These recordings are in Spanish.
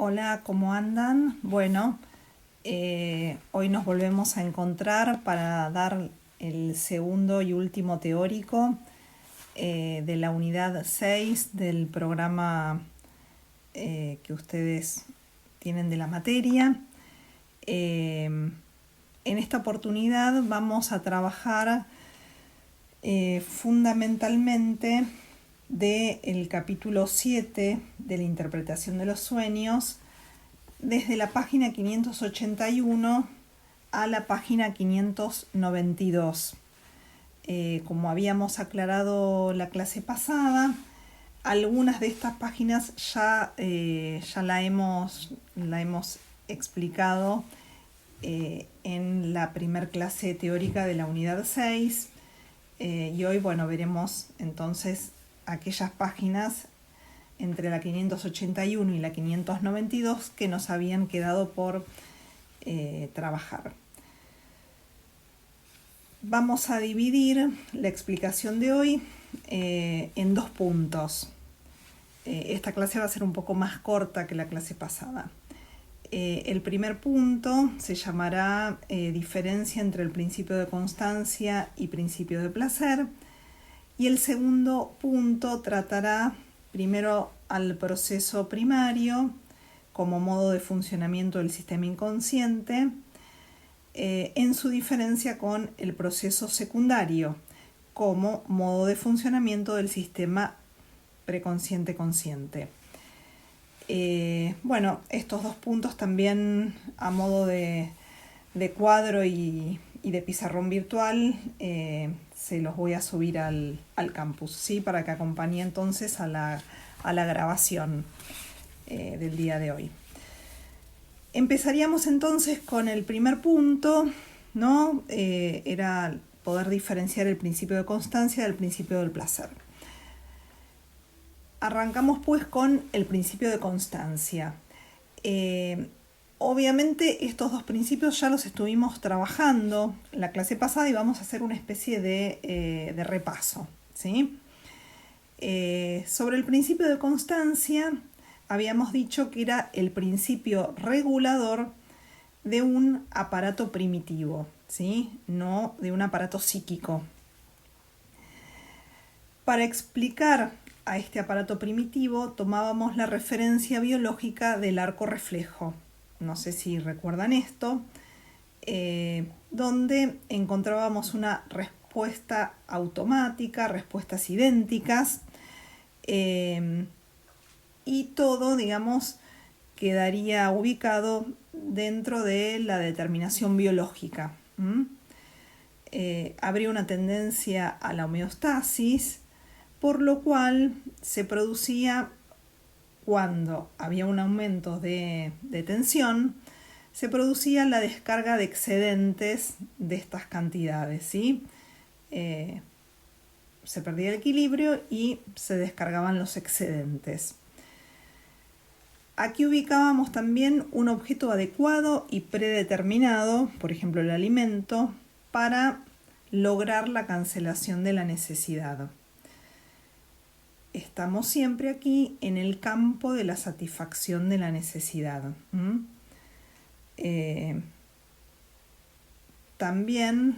Hola, ¿cómo andan? Bueno, hoy nos volvemos a encontrar para dar el segundo y último teórico de la unidad 6 del programa que ustedes tienen de la materia. En esta oportunidad vamos a trabajar fundamentalmente del capítulo 7 de la interpretación de los sueños, desde la página 581 a la página 592. Como habíamos aclarado la clase pasada, algunas de estas páginas ya la hemos explicado en la primer clase teórica de la unidad 6. Y hoy, bueno, veremos entonces aquellas páginas entre la 581 y la 592 que nos habían quedado por trabajar. Vamos a dividir la explicación de hoy en dos puntos. Esta clase va a ser un poco más corta que la clase pasada. El primer punto se llamará diferencia entre el principio de constancia y principio de placer. Y el segundo punto tratará primero al proceso primario como modo de funcionamiento del sistema inconsciente, en su diferencia con el proceso secundario como modo de funcionamiento del sistema preconsciente-consciente. Bueno, estos dos puntos también a modo de cuadro y de pizarrón virtual se los voy a subir al campus, ¿sí? Para que acompañe entonces a la grabación del día de hoy. Empezaríamos entonces con el primer punto, ¿no? Era poder diferenciar el principio de constancia del principio del placer. Arrancamos pues con el principio de constancia. Obviamente estos dos principios ya los estuvimos trabajando en la clase pasada y vamos a hacer una especie de repaso, ¿sí? Sobre el principio de constancia habíamos dicho que era el principio regulador de un aparato primitivo, ¿sí? No de un aparato psíquico. Para explicar a este aparato primitivo tomábamos la referencia biológica del arco reflejo. No sé si recuerdan esto, donde encontrábamos una respuesta automática, respuestas idénticas, y todo, digamos, quedaría ubicado dentro de la determinación biológica. Habría una tendencia a la homeostasis, por lo cual se producía, cuando había un aumento de tensión, se producía la descarga de excedentes de estas cantidades, ¿sí? Se perdía el equilibrio y se descargaban los excedentes. Aquí ubicábamos también un objeto adecuado y predeterminado, por ejemplo el alimento, para lograr la cancelación de la necesidad. Estamos siempre aquí en el campo de la satisfacción de la necesidad. También,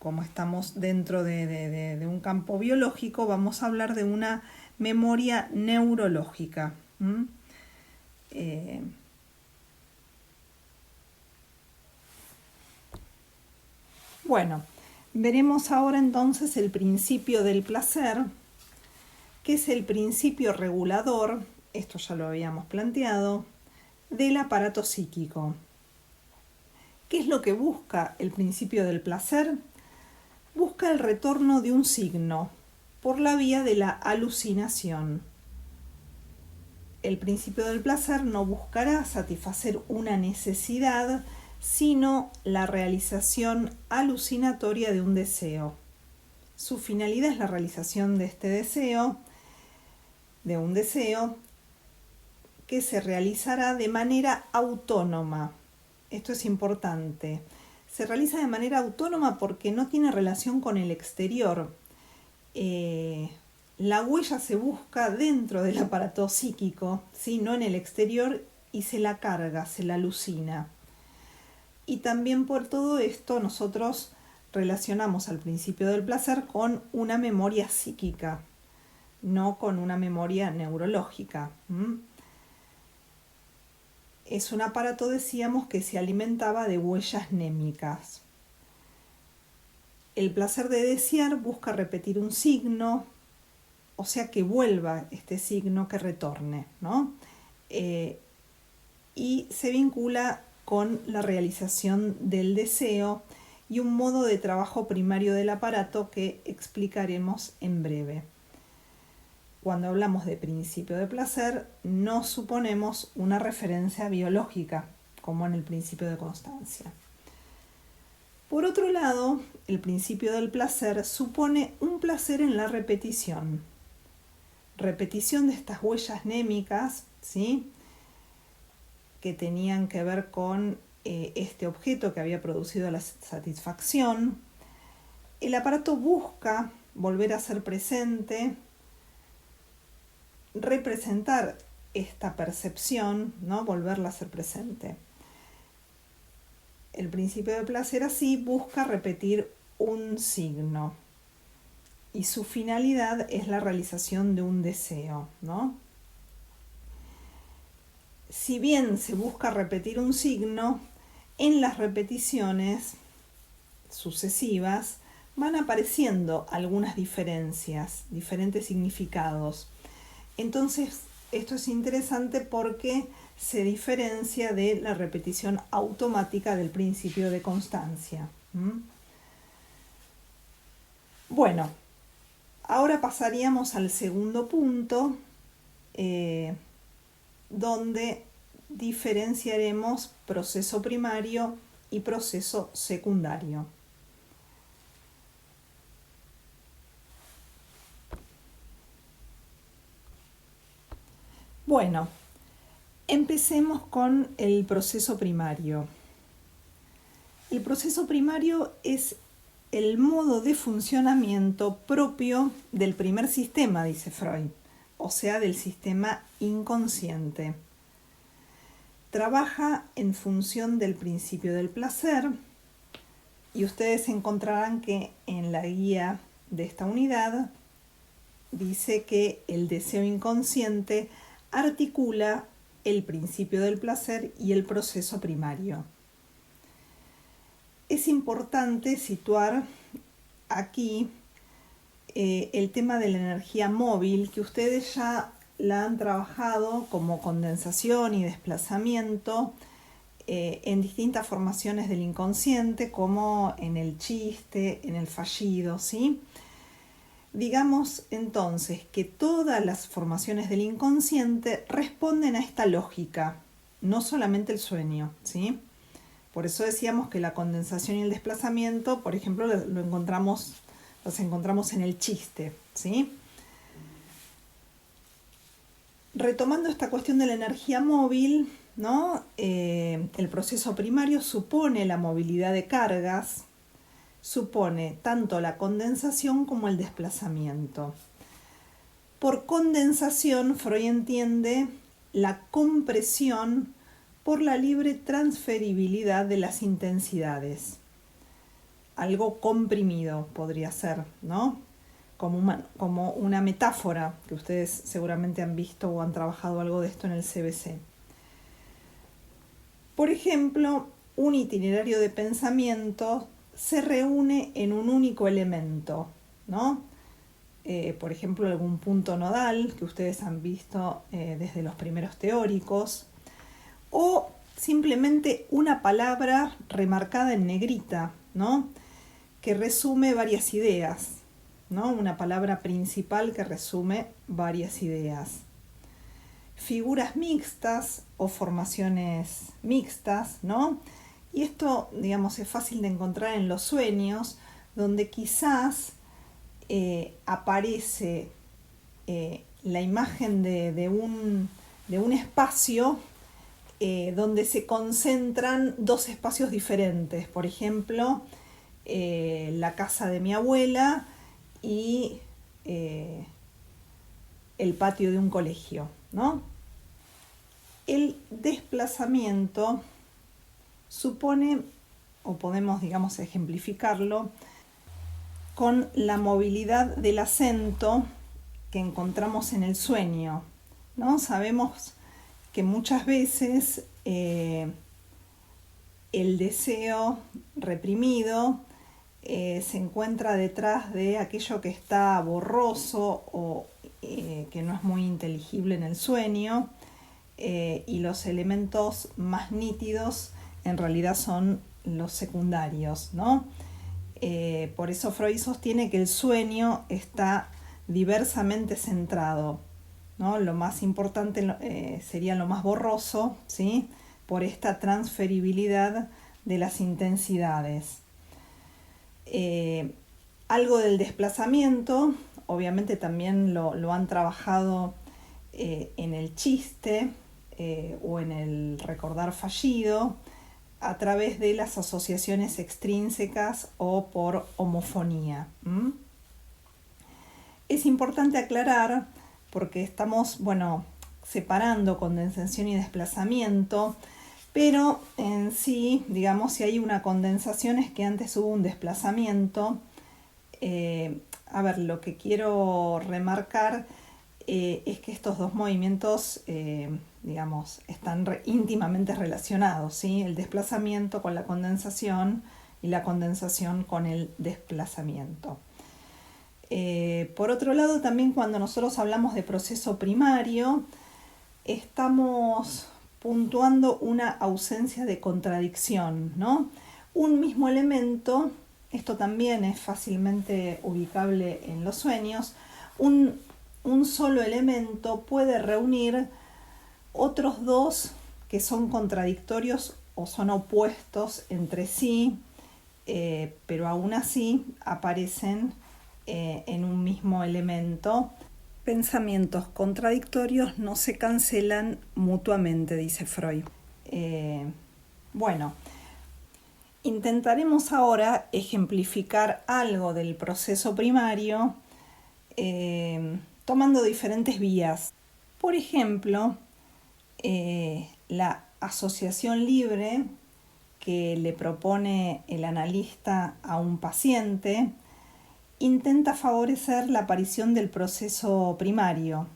como estamos dentro de un campo biológico, vamos a hablar de una memoria neurológica. Bueno, veremos ahora entonces el principio del placer, que es el principio regulador, esto ya lo habíamos planteado, del aparato psíquico. ¿Qué es lo que busca el principio del placer? Busca el retorno de un signo por la vía de la alucinación. El principio del placer no buscará satisfacer una necesidad, sino la realización alucinatoria de un deseo. Su finalidad es la realización de este deseo, de un deseo que se realizará de manera autónoma. Esto es importante. Se realiza de manera autónoma porque no tiene relación con el exterior. La huella se busca dentro del aparato psíquico, ¿sí? No en el exterior, y se la carga, se la alucina. Y también por todo esto nosotros relacionamos al principio del placer con una memoria psíquica, no con una memoria neurológica. Es un aparato, decíamos, que se alimentaba de huellas némicas. El placer de desear busca repetir un signo, o sea que vuelva este signo, que retorne, ¿no? Y se vincula con la realización del deseo y un modo de trabajo primario del aparato que explicaremos en breve. Cuando hablamos de principio de placer, no suponemos una referencia biológica, como en el principio de constancia. Por otro lado, el principio del placer supone un placer en la repetición. Repetición de estas huellas némicas, ¿sí?, que tenían que ver con este objeto que había producido la satisfacción. El aparato busca volver a ser presente, representar esta percepción, ¿no? Volverla a ser presente. El principio de placer así busca repetir un signo y su finalidad es la realización de un deseo, ¿no? Si bien se busca repetir un signo, en las repeticiones sucesivas van apareciendo algunas diferencias, diferentes significados. Entonces, esto es interesante porque se diferencia de la repetición automática del principio de constancia. Bueno, ahora pasaríamos al segundo punto, donde diferenciaremos proceso primario y proceso secundario. Bueno, empecemos con el proceso primario. El proceso primario es el modo de funcionamiento propio del primer sistema, dice Freud, o sea, del sistema inconsciente. Trabaja en función del principio del placer y ustedes encontrarán que en la guía de esta unidad dice que el deseo inconsciente articula el principio del placer y el proceso primario. Es importante situar aquí el tema de la energía móvil, que ustedes ya la han trabajado como condensación y desplazamiento en distintas formaciones del inconsciente, como en el chiste, en el fallido, ¿sí? Digamos entonces que todas las formaciones del inconsciente responden a esta lógica, no solamente el sueño, ¿sí? Por eso decíamos que la condensación y el desplazamiento, por ejemplo, los encontramos en el chiste, ¿sí? Retomando esta cuestión de la energía móvil, ¿no? El proceso primario supone la movilidad de cargas, supone tanto la condensación como el desplazamiento. Por condensación, Freud entiende la compresión por la libre transferibilidad de las intensidades. Algo comprimido podría ser, ¿no? Como una metáfora, que ustedes seguramente han visto o han trabajado algo de esto en el CBC. Por ejemplo, un itinerario de pensamiento se reúne en un único elemento, ¿no? Por ejemplo, algún punto nodal que ustedes han visto desde los primeros teóricos, o simplemente una palabra remarcada en negrita, ¿no? Que resume varias ideas, ¿no? Una palabra principal que resume varias ideas. Figuras mixtas o formaciones mixtas, ¿no? Y esto, digamos, es fácil de encontrar en los sueños, donde quizás aparece la imagen de un espacio donde se concentran dos espacios diferentes. Por ejemplo, la casa de mi abuela y el patio de un colegio, ¿no? El desplazamiento supone, o podemos, digamos, ejemplificarlo, con la movilidad del acento que encontramos en el sueño, ¿no? Sabemos que muchas veces el deseo reprimido se encuentra detrás de aquello que está borroso o que no es muy inteligible en el sueño, y los elementos más nítidos en realidad son los secundarios, ¿no? Por eso Freud sostiene que el sueño está diversamente centrado, ¿no? Lo más importante sería lo más borroso, ¿sí? Por esta transferibilidad de las intensidades. Algo del desplazamiento, obviamente también lo han trabajado en el chiste o en el recordar fallido, a través de las asociaciones extrínsecas o por homofonía. Es importante aclarar, porque estamos, separando condensación y desplazamiento, pero en sí, digamos, si hay una condensación es que antes hubo un desplazamiento. Lo que quiero remarcar es que estos dos movimientos, están íntimamente relacionados, ¿sí? El desplazamiento con la condensación y la condensación con el desplazamiento. Por otro lado, también cuando nosotros hablamos de proceso primario, estamos puntuando una ausencia de contradicción, ¿no? Un mismo elemento, esto también es fácilmente ubicable en los sueños, un solo elemento puede reunir otros dos que son contradictorios o son opuestos entre sí, pero aún así aparecen en un mismo elemento. Pensamientos contradictorios no se cancelan mutuamente, dice Freud. Intentaremos ahora ejemplificar algo del proceso primario tomando diferentes vías. Por ejemplo, la asociación libre que le propone el analista a un paciente intenta favorecer la aparición del proceso primario.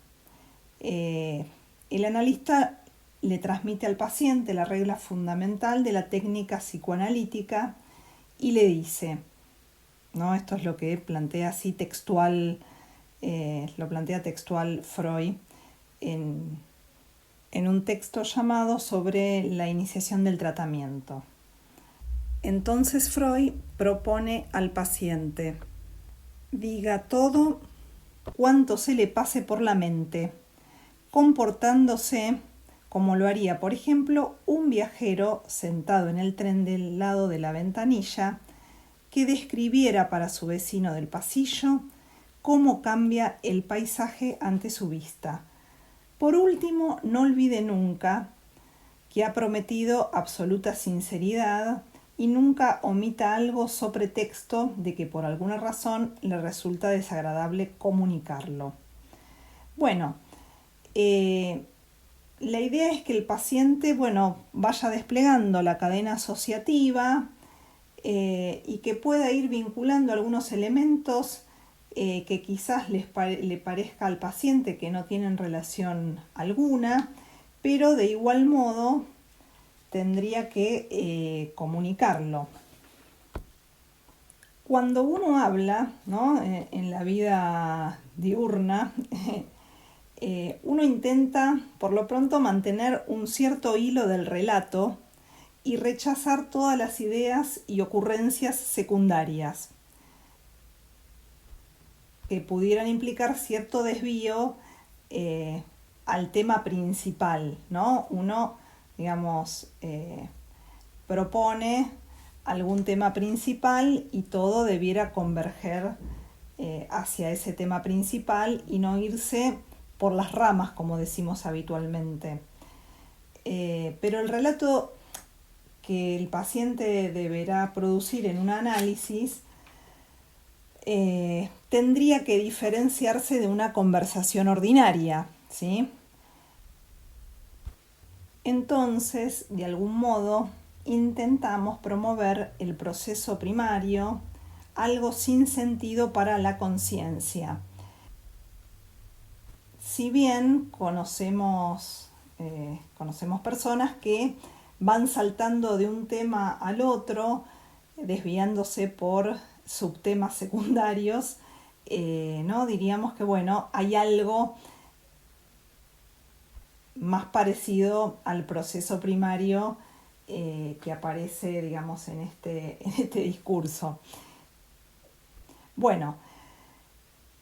El analista le transmite al paciente la regla fundamental de la técnica psicoanalítica y le dice, ¿no? Esto es lo que plantea así textual, lo plantea textual Freud en un texto llamado Sobre la iniciación del tratamiento. Entonces Freud propone al paciente: diga todo cuanto se le pase por la mente, comportándose como lo haría, por ejemplo, un viajero sentado en el tren del lado de la ventanilla que describiera para su vecino del pasillo cómo cambia el paisaje ante su vista. Por último, no olvide nunca que ha prometido absoluta sinceridad y nunca omita algo so pretexto de que por alguna razón le resulta desagradable comunicarlo. La idea es que el paciente, vaya desplegando la cadena asociativa y que pueda ir vinculando algunos elementos que quizás le parezca al paciente que no tienen relación alguna, pero de igual modo tendría que comunicarlo. Cuando uno habla, ¿no? En la vida diurna, uno intenta por lo pronto mantener un cierto hilo del relato y rechazar todas las ideas y ocurrencias secundarias que pudieran implicar cierto desvío al tema principal, ¿no? Uno, propone algún tema principal y todo debiera converger hacia ese tema principal y no irse por las ramas, como decimos habitualmente. Pero el relato que el paciente deberá producir en un análisis tendría que diferenciarse de una conversación ordinaria, ¿sí? Entonces, de algún modo, intentamos promover el proceso primario, algo sin sentido para la conciencia. Si bien conocemos personas que van saltando de un tema al otro, desviándose por subtemas secundarios, ¿no? Diríamos que bueno, hay algo más parecido al proceso primario que aparece, digamos, en este discurso. Bueno,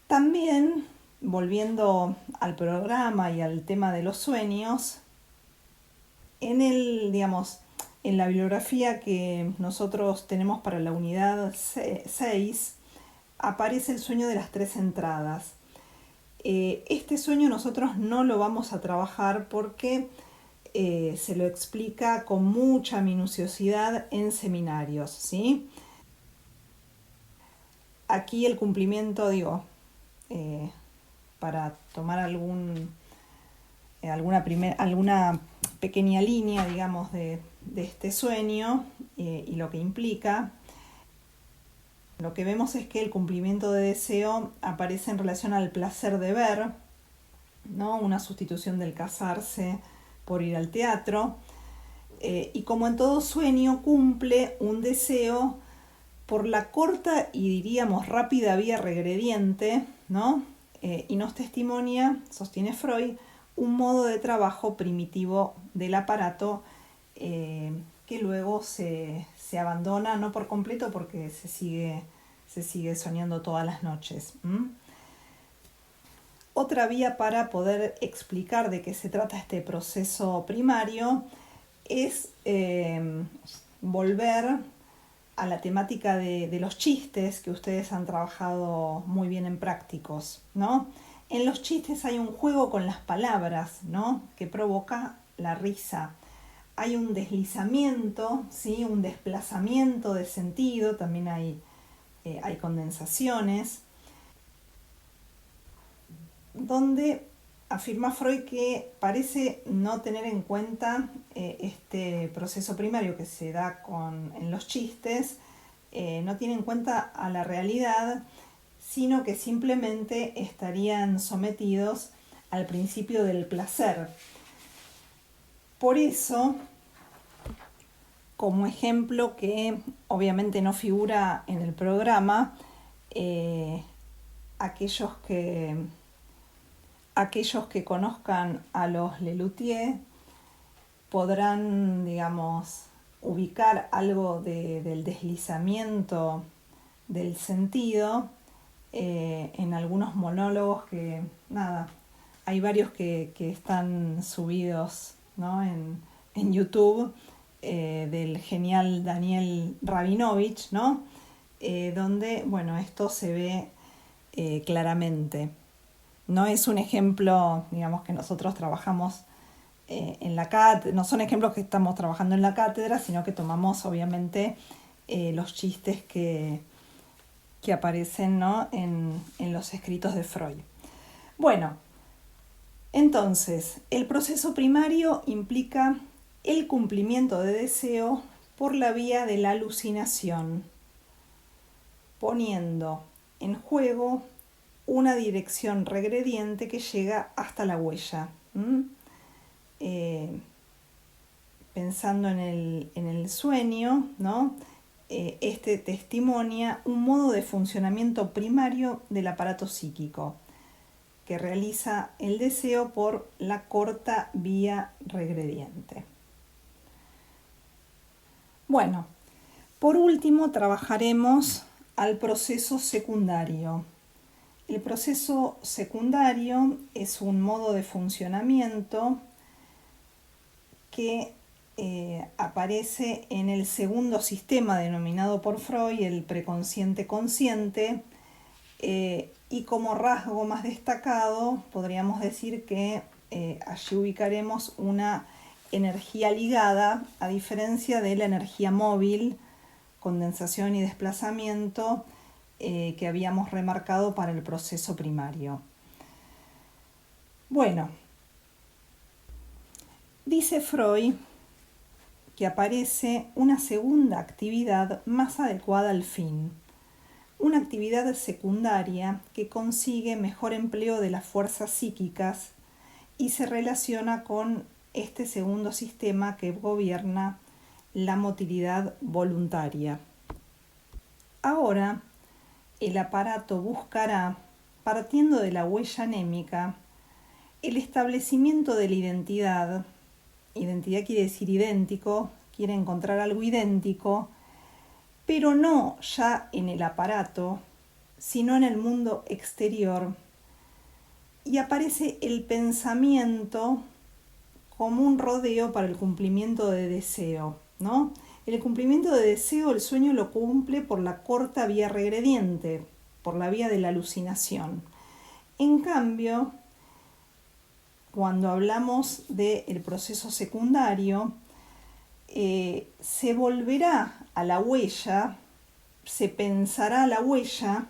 también volviendo al programa y al tema de los sueños, en la bibliografía que nosotros tenemos para la unidad 6, aparece el sueño de las 3 entradas. Este sueño nosotros no lo vamos a trabajar porque se lo explica con mucha minuciosidad en seminarios, ¿sí? Aquí el cumplimiento, para tomar alguna pequeña línea, digamos, de este sueño y lo que implica, lo que vemos es que el cumplimiento de deseo aparece en relación al placer de ver, ¿no? Una sustitución del casarse por ir al teatro, y como en todo sueño cumple un deseo por la corta y diríamos rápida vía regrediente, ¿no? Y nos testimonia, sostiene Freud, un modo de trabajo primitivo del aparato que luego se abandona, no por completo porque se sigue soñando todas las noches. Otra vía para poder explicar de qué se trata este proceso primario es volver a la temática de los chistes que ustedes han trabajado muy bien en prácticos, ¿no? En los chistes hay un juego con las palabras, ¿no? Que provoca la risa. Hay un deslizamiento, ¿sí? Un desplazamiento de sentido, también hay condensaciones, donde afirma Freud que parece no tener en cuenta este proceso primario que se da en los chistes, no tiene en cuenta a la realidad, sino que simplemente estarían sometidos al principio del placer. Por eso, como ejemplo que obviamente no figura en el programa, aquellos que conozcan a los Lelutier podrán, digamos, ubicar algo del deslizamiento del sentido en algunos monólogos que, hay varios que están subidos, ¿no? en YouTube, del genial Daniel Rabinovich, ¿no? Donde, bueno, esto se ve claramente. No es un ejemplo, digamos, que nosotros trabajamos en la cátedra, no son ejemplos que estamos trabajando en la cátedra, sino que tomamos, obviamente, los chistes que aparecen, ¿no? en los escritos de Freud. Bueno, entonces, el proceso primario implica el cumplimiento de deseo por la vía de la alucinación, poniendo en juego una dirección regrediente que llega hasta la huella. Pensando en el sueño, ¿no? Este testimonia un modo de funcionamiento primario del aparato psíquico que realiza el deseo por la corta vía regrediente. Bueno, por último trabajaremos al proceso secundario. El proceso secundario es un modo de funcionamiento que aparece en el segundo sistema denominado por Freud, el preconsciente consciente, y como rasgo más destacado podríamos decir que allí ubicaremos una energía ligada, a diferencia de la energía móvil, condensación y desplazamiento, que habíamos remarcado para el proceso primario. Bueno, dice Freud que aparece una segunda actividad más adecuada al fin, una actividad secundaria que consigue mejor empleo de las fuerzas psíquicas y se relaciona con este segundo sistema que gobierna la motilidad voluntaria. Ahora, el aparato buscará, partiendo de la huella anémica, el establecimiento de la identidad. Identidad quiere decir idéntico, quiere encontrar algo idéntico, pero no ya en el aparato, sino en el mundo exterior. Y aparece el pensamiento como un rodeo para el cumplimiento de deseo, ¿no? El cumplimiento de deseo, el sueño lo cumple por la corta vía regrediente, por la vía de la alucinación. En cambio, cuando hablamos del proceso secundario, se volverá a la huella, se pensará la huella,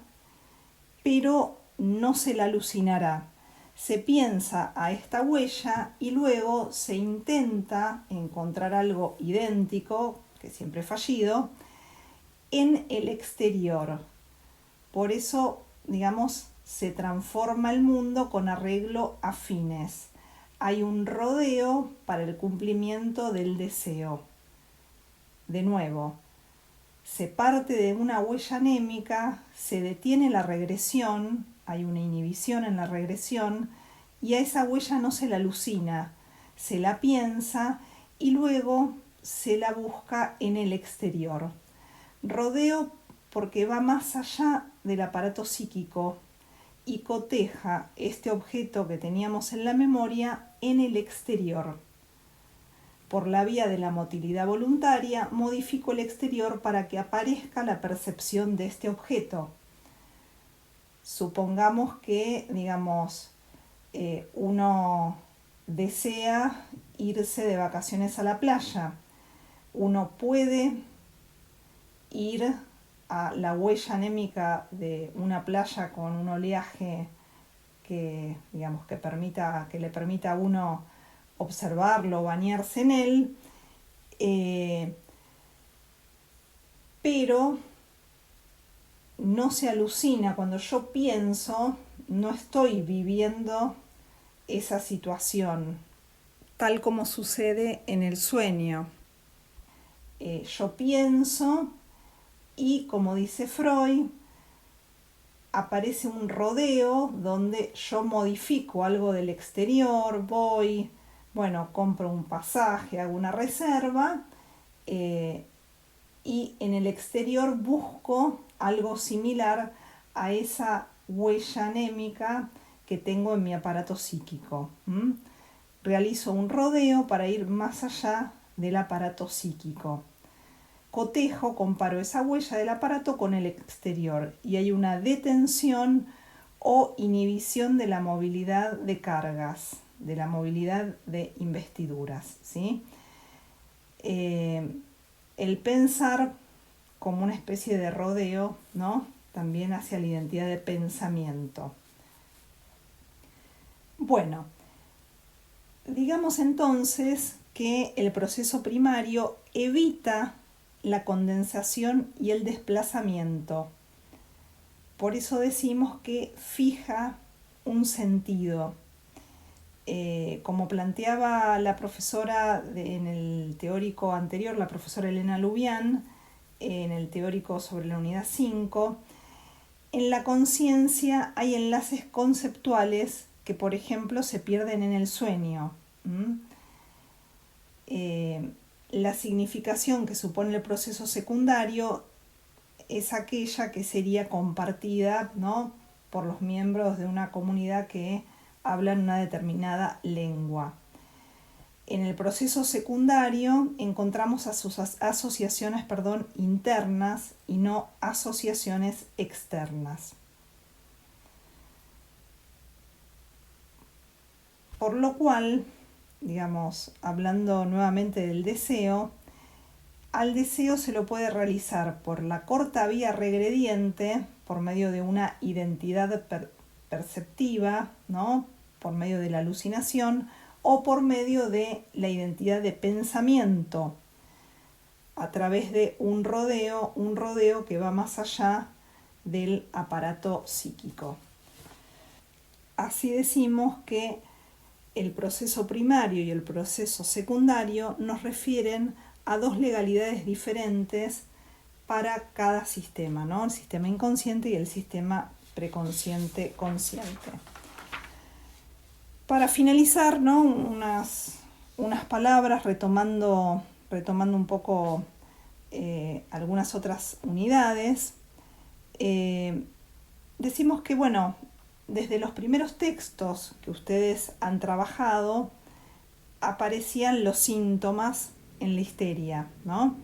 pero no se la alucinará. Se piensa a esta huella y luego se intenta encontrar algo idéntico, que siempre es fallido, en el exterior. Por eso, digamos, se transforma el mundo con arreglo a fines. Hay un rodeo para el cumplimiento del deseo. De nuevo, se parte de una huella anémica, se detiene la regresión, hay una inhibición en la regresión, y a esa huella no se la alucina, se la piensa y luego se la busca en el exterior. Rodeo porque va más allá del aparato psíquico y coteja este objeto que teníamos en la memoria en el exterior. Por la vía de la motilidad voluntaria, modifico el exterior para que aparezca la percepción de este objeto. Supongamos que, digamos, uno desea irse de vacaciones a la playa. Uno puede ir a la huella anémica de una playa con un oleaje que, digamos, que le permita a uno observarlo, bañarse en él, pero no se alucina. Cuando yo pienso, no estoy viviendo esa situación, tal como sucede en el sueño. Yo pienso y, como dice Freud, aparece un rodeo donde yo modifico algo del exterior, compro un pasaje, hago una reserva y en el exterior busco algo similar a esa huella anémica que tengo en mi aparato psíquico. Realizo un rodeo para ir más allá del aparato psíquico. Cotejo, comparo esa huella del aparato con el exterior y hay una detención o inhibición de la movilidad de cargas, de la movilidad de investiduras, ¿sí? El pensar como una especie de rodeo, ¿no? También hacia la identidad de pensamiento. Bueno, digamos entonces que el proceso primario evita la condensación y el desplazamiento. Por eso decimos que fija un sentido. Como planteaba la profesora en el teórico anterior, la profesora Elena Lubián, en el teórico sobre la unidad 5, en la conciencia hay enlaces conceptuales que, por ejemplo, se pierden en el sueño. La significación que supone el proceso secundario es aquella que sería compartida, ¿no?, por los miembros de una comunidad que hablan una determinada lengua. En el proceso secundario encontramos asociaciones internas y no asociaciones externas. Por lo cual, digamos, hablando nuevamente del deseo, al deseo se lo puede realizar por la corta vía regrediente, por medio de una identidad perceptiva, ¿no? Por medio de la alucinación, o por medio de la identidad de pensamiento, a través de un rodeo que va más allá del aparato psíquico. Así decimos que el proceso primario y el proceso secundario nos refieren a dos legalidades diferentes para cada sistema, ¿no? El sistema inconsciente y el sistema preconsciente consciente. Para finalizar, ¿no? unas palabras retomando un poco algunas otras unidades. Decimos que, bueno, desde los primeros textos que ustedes han trabajado, aparecían los síntomas en la histeria, ¿no?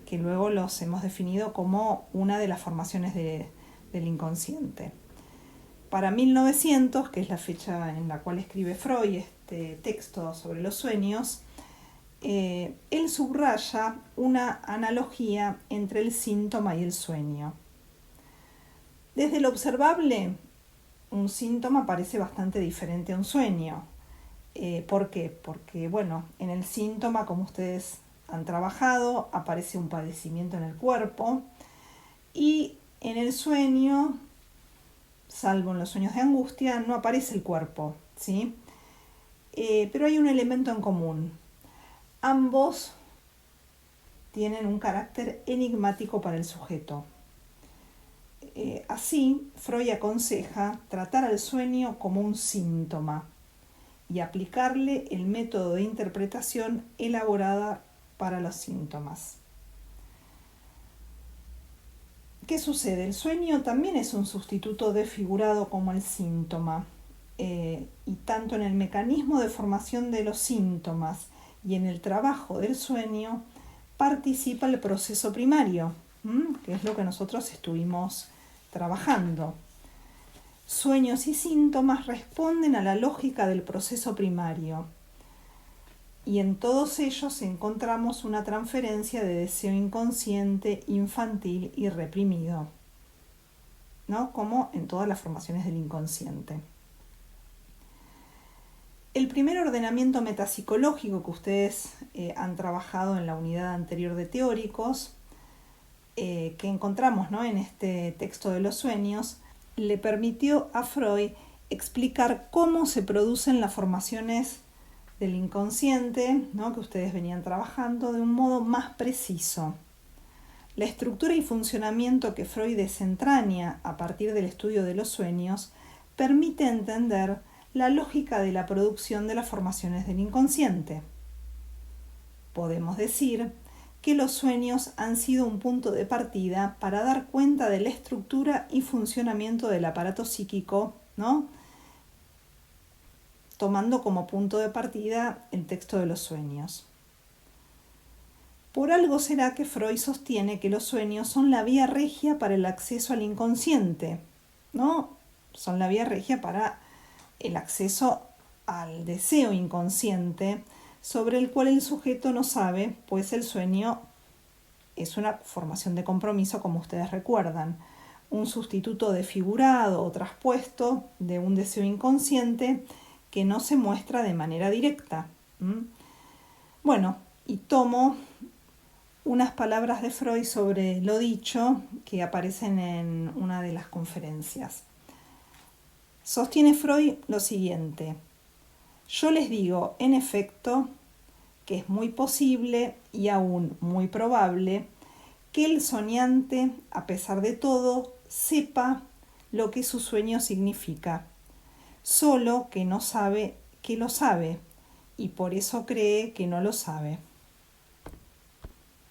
Que luego los hemos definido como una de las formaciones del inconsciente. Para 1900, que es la fecha en la cual escribe Freud este texto sobre los sueños, él subraya una analogía entre el síntoma y el sueño. Desde lo observable, un síntoma parece bastante diferente a un sueño. ¿Por qué? Porque, bueno, en el síntoma, como ustedes han trabajado, aparece un padecimiento en el cuerpo, y en el sueño, salvo en los sueños de angustia, no aparece el cuerpo, ¿sí? Pero hay un elemento en común. Ambos tienen un carácter enigmático para el sujeto. Así, Freud aconseja tratar al sueño como un síntoma y aplicarle el método de interpretación elaborada para los síntomas. ¿Qué sucede? El sueño también es un sustituto desfigurado como el síntoma, y tanto en el mecanismo de formación de los síntomas y en el trabajo del sueño participa el proceso primario, que es lo que nosotros estuvimos trabajando. Sueños y síntomas responden a la lógica del proceso primario, y en todos ellos encontramos una transferencia de deseo inconsciente, infantil y reprimido, ¿no? Como en todas las formaciones del inconsciente. El primer ordenamiento metapsicológico que ustedes han trabajado en la unidad anterior de teóricos, que encontramos, ¿no?, en este texto de los sueños, le permitió a Freud explicar cómo se producen las formaciones del inconsciente, ¿no?, que ustedes venían trabajando de un modo más preciso. La estructura y funcionamiento que Freud desentraña a partir del estudio de los sueños permite entender la lógica de la producción de las formaciones del inconsciente. Podemos decir que los sueños han sido un punto de partida para dar cuenta de la estructura y funcionamiento del aparato psíquico, ¿no?, tomando como punto de partida el texto de los sueños. Por algo será que Freud sostiene que los sueños son la vía regia para el acceso al inconsciente, ¿no? Son la vía regia para el acceso al deseo inconsciente, sobre el cual el sujeto no sabe, pues el sueño es una formación de compromiso, como ustedes recuerdan, un sustituto desfigurado o traspuesto de un deseo inconsciente que no se muestra de manera directa. Bueno, y tomo unas palabras de Freud sobre lo dicho que aparecen en una de las conferencias. Sostiene Freud lo siguiente: yo les digo, en efecto, que es muy posible y aún muy probable que el soñante, a pesar de todo, sepa lo que su sueño significa, solo que no sabe que lo sabe y por eso cree que no lo sabe.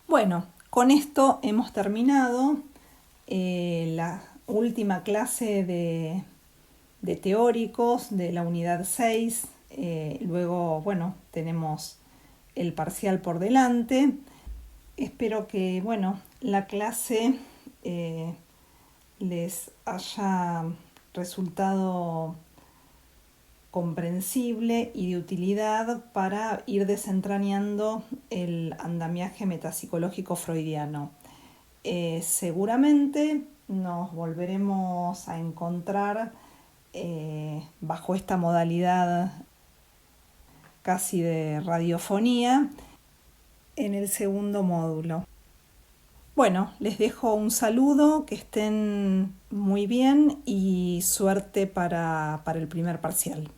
Bueno, con esto hemos terminado la última clase de teóricos de la unidad 6. Luego, bueno, tenemos el parcial por delante. Espero que, bueno, la clase les haya resultado comprensible y de utilidad para ir desentrañando el andamiaje metapsicológico freudiano. seguramente nos volveremos a encontrar bajo esta modalidad casi de radiofonía en el segundo módulo. Bueno, les dejo un saludo, que estén muy bien y suerte para el primer parcial.